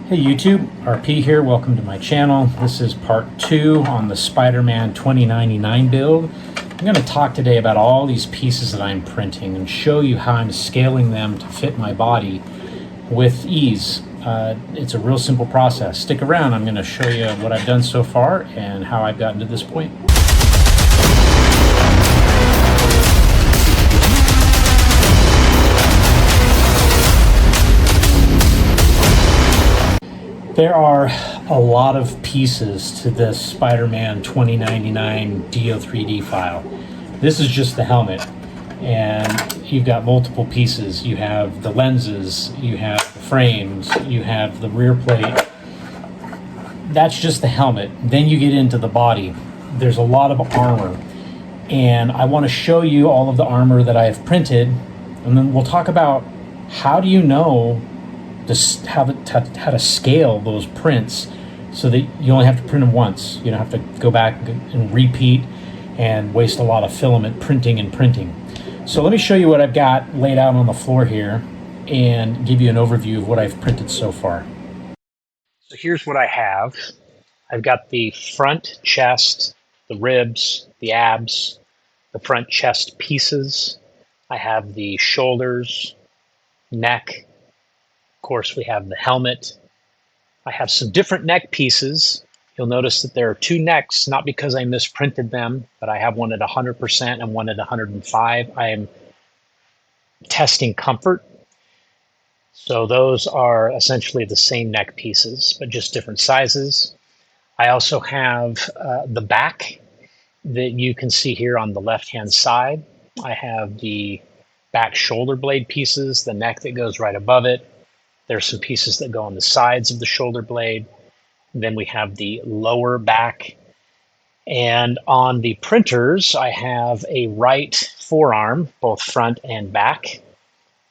Hey YouTube, RP here. Welcome to my channel. This is part 2 on the Spider-Man 2099 build. I'm going to talk today about all these pieces that I'm printing and show you how I'm scaling them to fit my body with ease. It's a real simple process. Stick around. I'm going to show you what I've done so far and how I've gotten to this point. There are a lot of pieces to this Spider-Man 2099 DO3D file. This is just the helmet, and you've got multiple pieces. You have the lenses, you have the frames, you have the rear plate. That's just the helmet. Then you get into the body. There's a lot of armor, and I want to show you all of the armor that I have printed, and then we'll talk about how do you know how to scale those prints so that you only have to print them once. You don't have to go back and repeat and waste a lot of filament printing and printing. So let me show you what I've got laid out on the floor here and give you an overview of what I've printed so far. So here's what I have. I've got the front chest, the ribs, the abs, the front chest pieces. I have the shoulders, neck. Of course, we have the helmet. I have some different neck pieces. You'll notice that there are two necks, not because I misprinted them, but I have one at 100% and one at 105. I am testing comfort. So those are essentially the same neck pieces, but just different sizes. I also have the back that you can see here on the left-hand side. I have the back shoulder blade pieces, the neck that goes right above it. There's some pieces that go on the sides of the shoulder blade. Then we have the lower back. And on the printers, I have a right forearm, both front and back.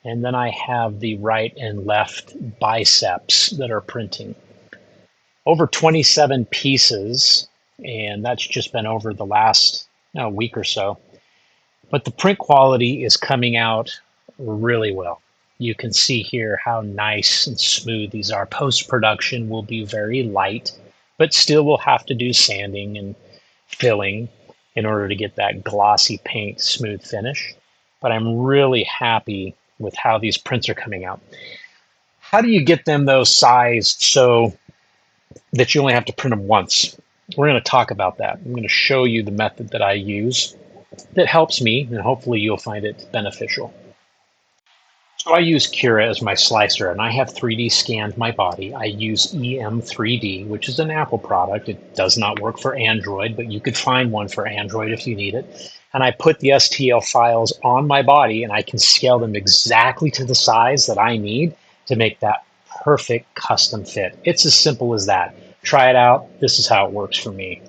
And then I have the right and left biceps that are printing. Over 27 pieces, and that's just been over the last week or so. But the print quality is coming out really well. You can see here how nice and smooth these are. Post-production will be very light, but still we'll have to do sanding and filling in order to get that glossy paint smooth finish. But I'm really happy with how these prints are coming out. How do you get them though sized so that you only have to print them once? We're going to talk about that. I'm going to show you the method that I use that helps me, and hopefully you'll find it beneficial. So I use Cura as my slicer, and I have 3D scanned my body. I use EM3D, which is an Apple product. It does not work for Android, but you could find one for Android if you need it. And I put the STL files on my body, and I can scale them exactly to the size that I need to make that perfect custom fit. It's as simple as that. Try it out. This is how it works for me.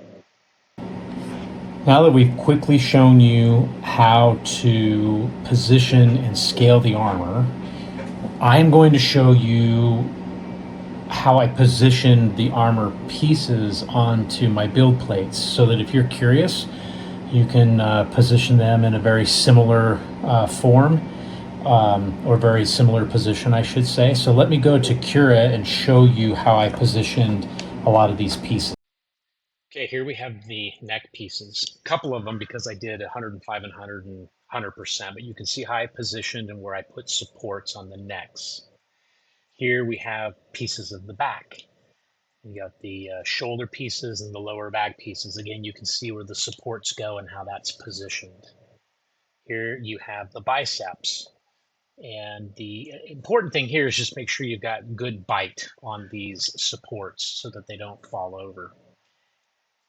Now that we've quickly shown you how to position and scale the armor, I'm going to show you how I position the armor pieces onto my build plates so that if you're curious, you can position them in a very similar form or very similar position, I should say. So let me go to Cura and show you how I positioned a lot of these pieces. Okay, here we have the neck pieces. A couple of them because I did 105 and 100%, but you can see how I positioned and where I put supports on the necks. Here we have pieces of the back. You got the shoulder pieces and the lower back pieces. Again, you can see where the supports go and how that's positioned. Here you have the biceps. And the important thing here is just make sure you've got good bite on these supports so that they don't fall over.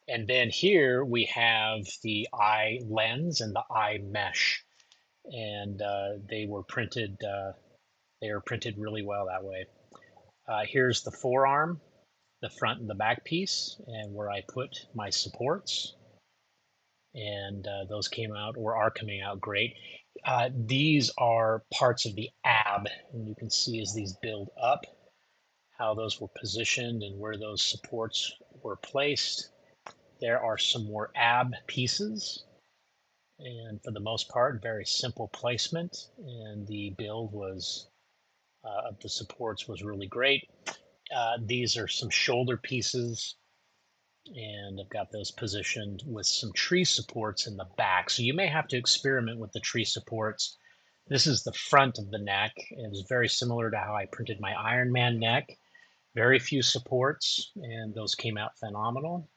And then here we have the eye lens and the eye mesh, and they were printed. They are printed really well that way. Here's the forearm, the front and the back piece, and where I put my supports, and those came out or are coming out great. These are parts of the ab, and you can see as these build up, how those were positioned and where those supports were placed. There are some more ab pieces, and for the most part, very simple placement, and the build was of the supports was really great. These are some shoulder pieces, and I've got those positioned with some tree supports in the back. So you may have to experiment with the tree supports. This is the front of the neck. It is very similar to how I printed my Iron Man neck. Very few supports, and those came out phenomenal.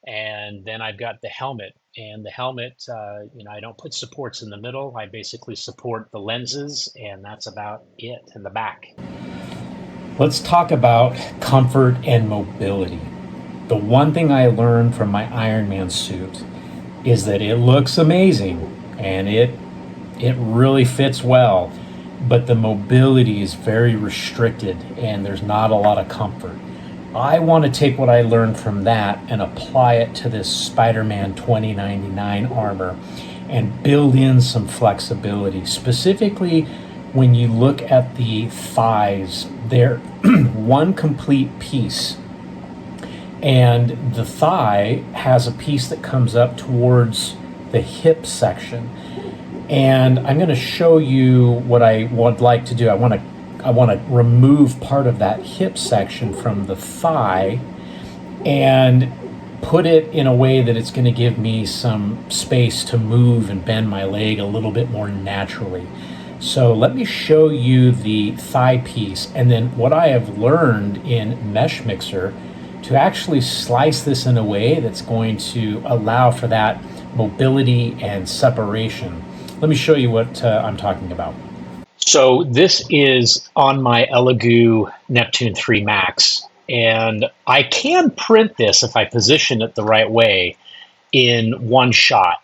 And then I've got the helmet, and the helmet, I don't put supports in the middle. I basically support the lenses, and that's about it in the back. Let's talk about comfort and mobility. The one thing I learned from my Iron Man suit is that it looks amazing and it really fits well, but the mobility is very restricted and there's not a lot of comfort. I want to take what I learned from that and apply it to this Spider-Man 2099 armor and build in some flexibility. Specifically, when you look at the thighs, they're one complete piece. And the thigh has a piece that comes up towards the hip section. And I'm going to show you what I would like to do. I want to remove part of that hip section from the thigh and put it in a way that it's going to give me some space to move and bend my leg a little bit more naturally. So let me show you the thigh piece and then what I have learned in Mesh Mixer to actually slice this in a way that's going to allow for that mobility and separation. Let me show you what I'm talking about. So this is on my Elegoo Neptune 3 Max, and I can print this if I position it the right way in one shot.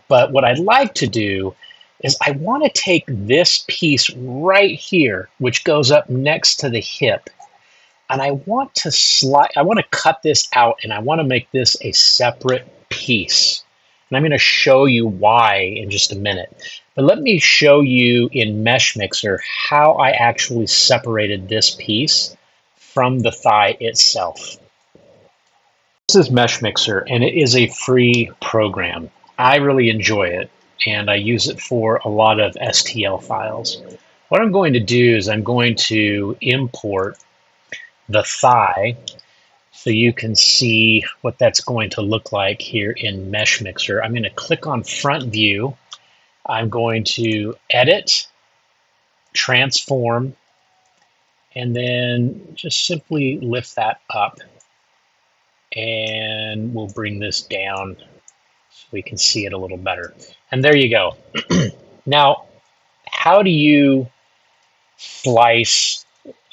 But what I'd like to do is I want to take this piece right here, which goes up next to the hip, and I want to cut this out, and I want to make this a separate piece. And I'm going to show you why in just a minute. But let me show you in Mesh Mixer how I actually separated this piece from the thigh itself. This is Mesh Mixer, and it is a free program. I really enjoy it, and I use it for a lot of STL files. What I'm going to do is I'm going to import the thigh so you can see what that's going to look like here in Mesh Mixer. I'm going to click on Front View. I'm going to Edit, Transform, and then just simply lift that up. And we'll bring this down so we can see it a little better. And there you go. Now, how do you slice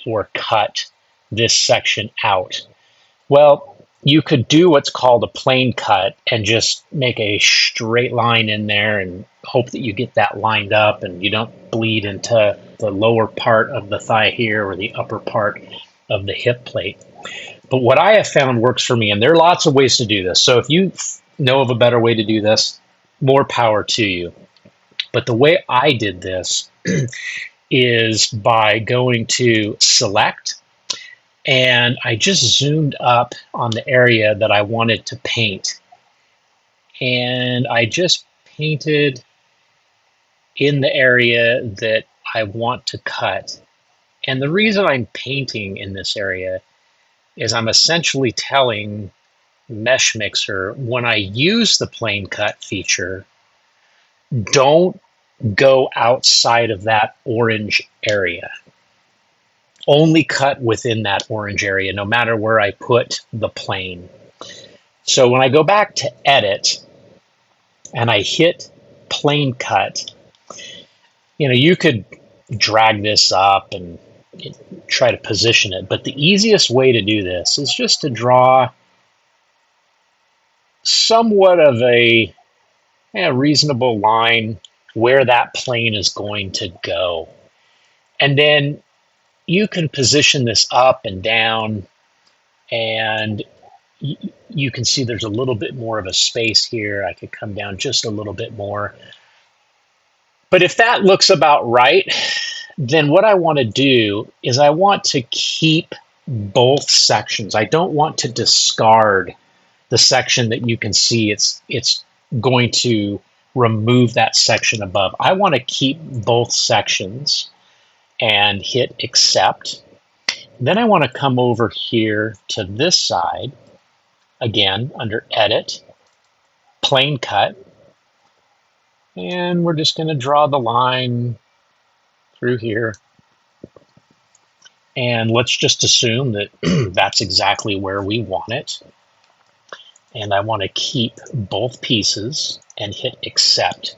or cut this section out? Well, you could do what's called a plane cut and just make a straight line in there and hope that you get that lined up and you don't bleed into the lower part of the thigh here or the upper part of the hip plate. But what I have found works for me, and there are lots of ways to do this. So if you know of a better way to do this, more power to you. But the way I did this is by going to Select, and I just zoomed up on the area that I wanted to paint. And I just painted in the area that I want to cut. And the reason I'm painting in this area is I'm essentially telling Mesh Mixer, when I use the plane cut feature, don't go outside of that orange area. Only cut within that orange area, no matter where I put the plane. So when I go back to Edit and I hit Plane Cut, you could drag this up and try to position it, but the easiest way to do this is just to draw somewhat of a reasonable line where that plane is going to go. And then you can position this up and down, and you can see there's a little bit more of a space here. I could come down just a little bit more. But if that looks about right, then what I want to do is I want to keep both sections. I don't want to discard the section that you can see it's going to remove that section above. I want to keep both sections and hit Accept. Then I want to come over here to this side, again, under Edit, Plane Cut, and we're just going to draw the line through here. And let's just assume that that's exactly where we want it. And I want to keep both pieces and hit Accept.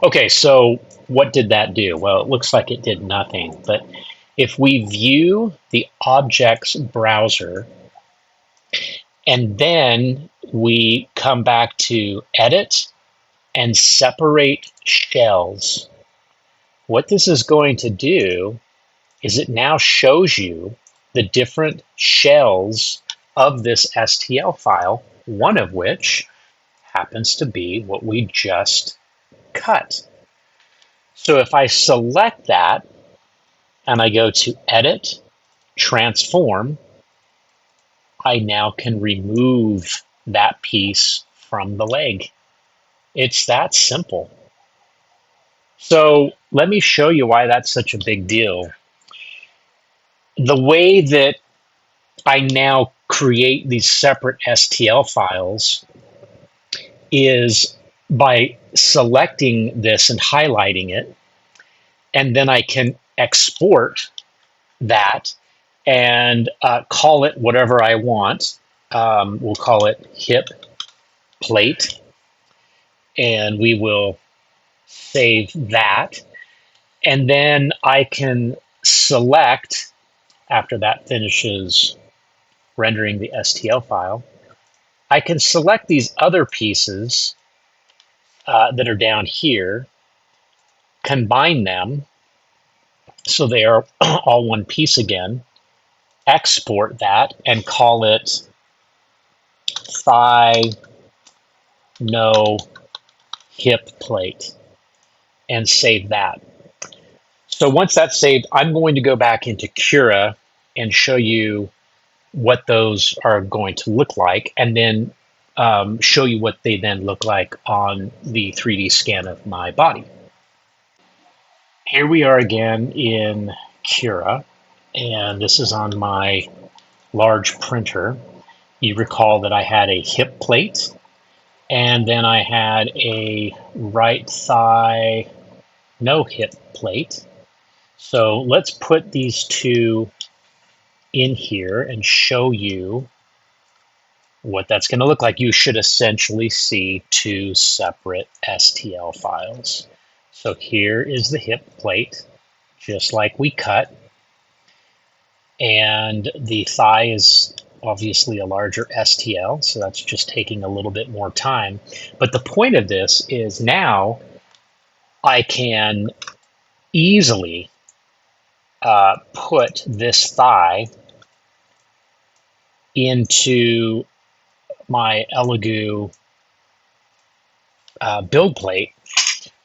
Okay, so what did that do? Well, it looks like it did nothing, but if we view the objects browser and then we come back to Edit and Separate Shells, what this is going to do is it now shows you the different shells of this STL file, one of which happens to be what we just cut. So if I select that and I go to Edit, Transform, I now can remove that piece from the leg. It's that simple. So let me show you why that's such a big deal. The way that I now create these separate STL files is by selecting this and highlighting it, and then I can export that and call it whatever I want. We'll call it hip plate, and we will save that. And then I can select, after that finishes rendering the STL file, I can select these other pieces that are down here, combine them so they are all one piece again, export that and call it thigh no hip plate and save that. So once that's saved, I'm going to go back into Cura and show you what those are going to look like, and then show you what they then look like on the 3D scan of my body. Here we are again in Cura, and this is on my large printer. You recall that I had a hip plate, and then I had a right thigh no hip plate. So let's put these two in here and show you what that's going to look like. You should essentially see two separate STL files. So here is the hip plate, just like we cut. And the thigh is obviously a larger STL, so that's just taking a little bit more time. But the point of this is now I can easily put this thigh into my Elegoo build plate.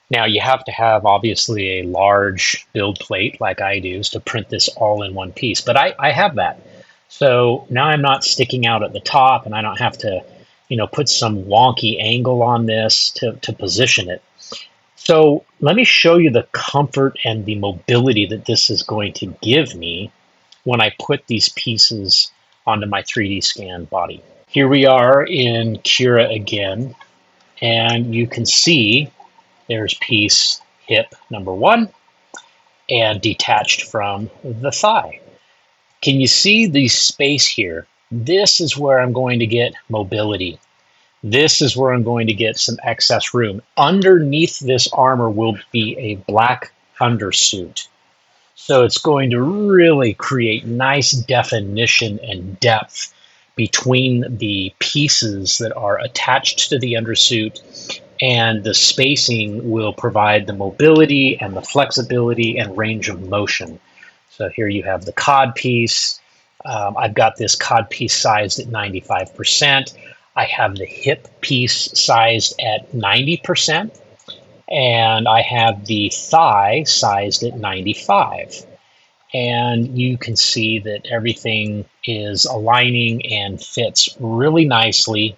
Now you have to have obviously a large build plate like I do to print this all in one piece, but I have that. So now I'm not sticking out at the top, and I don't have to, put some wonky angle on this to position it. So let me show you the comfort and the mobility that this is going to give me when I put these pieces onto my 3D scan body. Here we are in Cura again, and you can see there's piece hip number 1 and detached from the thigh. Can you see the space here? This is where I'm going to get mobility. This is where I'm going to get some excess room. Underneath this armor will be a black undersuit. So it's going to really create nice definition and depth between the pieces that are attached to the undersuit, and the spacing will provide the mobility and the flexibility and range of motion. So here you have the cod piece. I've got this cod piece sized at 95%. I have the hip piece sized at 90%. And I have the thigh sized at 95. And you can see that everything is aligning and fits really nicely.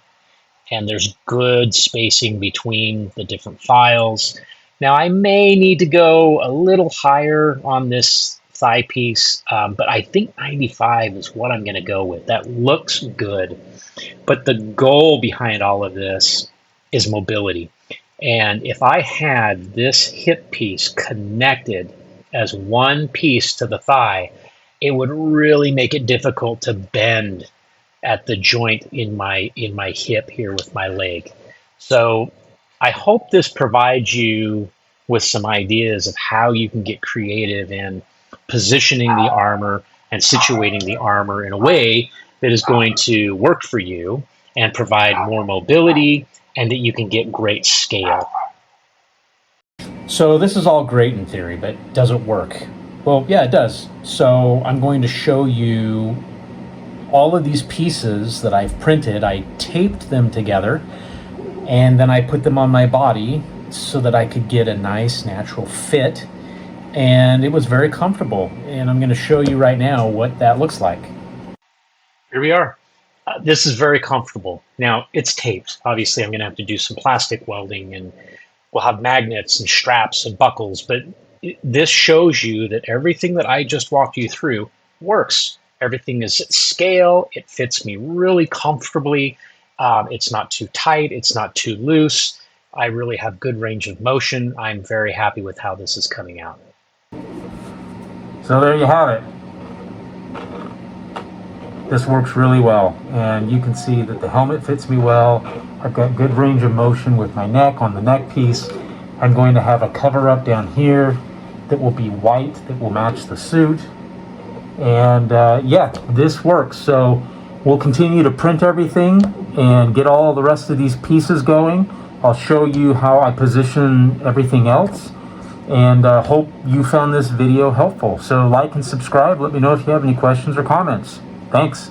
And there's good spacing between the different files. Now I may need to go a little higher on this thigh piece, but I think 95 is what I'm going to go with. That looks good. But the goal behind all of this is mobility. And if I had this hip piece connected as one piece to the thigh, it would really make it difficult to bend at the joint in my hip here with my leg. So I hope this provides you with some ideas of how you can get creative in positioning the armor and situating the armor in a way that is going to work for you and provide more mobility, and that you can get great scale. So this is all great in theory, but does it work? Well, yeah, it does. So I'm going to show you all of these pieces that I've printed. I taped them together, and then I put them on my body so that I could get a nice natural fit, and it was very comfortable. And I'm going to show you right now what that looks like. Here we are. This is very comfortable. Now, it's taped. Obviously, I'm going to have to do some plastic welding, and we'll have magnets and straps and buckles, but this shows you that everything that I just walked you through works. Everything is at scale. It fits me really comfortably. It's not too tight. It's not too loose. I really have good range of motion. I'm very happy with how this is coming out. So there you have it. This works really well, and you can see that the helmet fits me well. I've got good range of motion with my neck on the neck piece. I'm going to have a cover up down here that will be white, that will match the suit. And yeah, this works. So we'll continue to print everything and get all the rest of these pieces going. I'll show you how I position everything else, and hope you found this video helpful. So like and subscribe. Let me know if you have any questions or comments. Thanks.